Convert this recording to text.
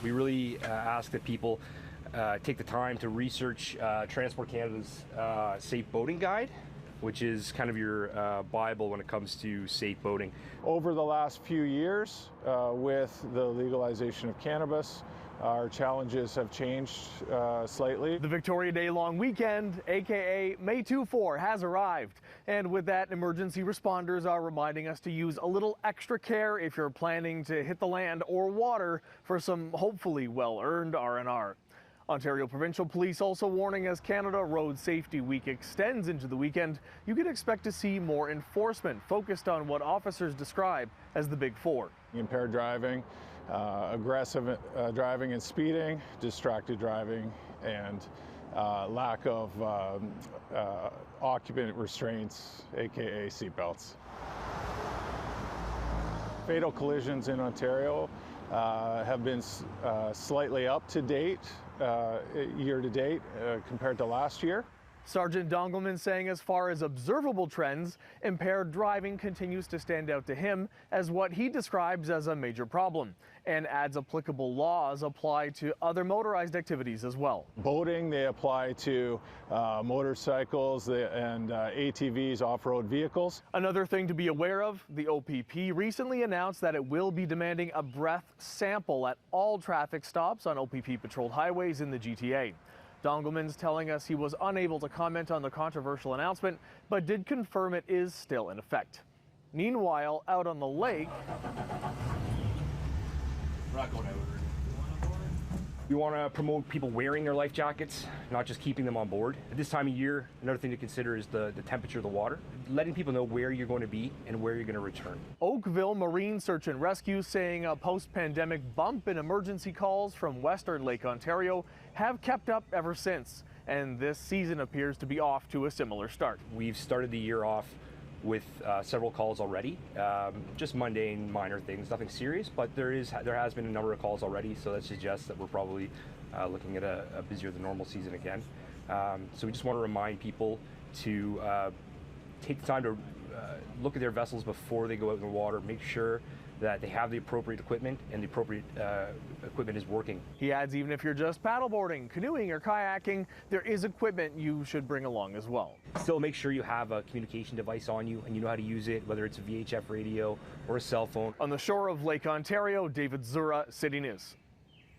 We really ask that people take the time to research Transport Canada's Safe Boating Guide, which is kind of your Bible when it comes to safe boating. Over the last few years, with the legalization of cannabis, our challenges have changed slightly. The Victoria Day long weekend, aka May 2-4, has arrived. And with that, emergency responders are reminding us to use a little extra care if you're planning to hit the land or water for some hopefully well-earned R&R. Ontario Provincial Police also warning as Canada Road Safety Week extends into the weekend, you can expect to see more enforcement focused on what officers describe as the Big Four. Impaired driving, aggressive driving and speeding, distracted driving, and lack of occupant restraints, aka seatbelts. Fatal collisions in Ontario have been slightly up to date, year to date, compared to last year. Sergeant Dongelman saying as far as observable trends, impaired driving continues to stand out to him as what he describes as a major problem, and adds applicable laws apply to other motorized activities as well. Boating, they apply to motorcycles and ATVs, off-road vehicles. Another thing to be aware of, the OPP recently announced that it will be demanding a breath sample at all traffic stops on OPP-patrolled highways in the GTA. Dongelman's telling us he was unable to comment on the controversial announcement, but did confirm it is still in effect. Meanwhile, out on the lake, We're not going out. We want to promote people wearing their life jackets, not just keeping them on board. At this time of year, another thing to consider is the temperature of the water. Letting people know where you're going to be and where you're going to return. Oakville Marine Search and Rescue saying a post-pandemic bump in emergency calls from Western Lake Ontario have kept up ever since, and this season appears to be off to a similar start. We've started the year off with several calls already, just mundane, minor things, nothing serious, but there has been a number of calls already, so that suggests that we're probably looking at a busier than normal season again. So we just want to remind people to take the time to look at their vessels before they go out in the water, make sure that they have the appropriate equipment and the appropriate equipment is working. He adds even if you're just paddleboarding, canoeing, or kayaking, there is equipment you should bring along as well. Still make sure you have a communication device on you and you know how to use it, whether it's a VHF radio or a cell phone. On the shore of Lake Ontario, David Zura, City News.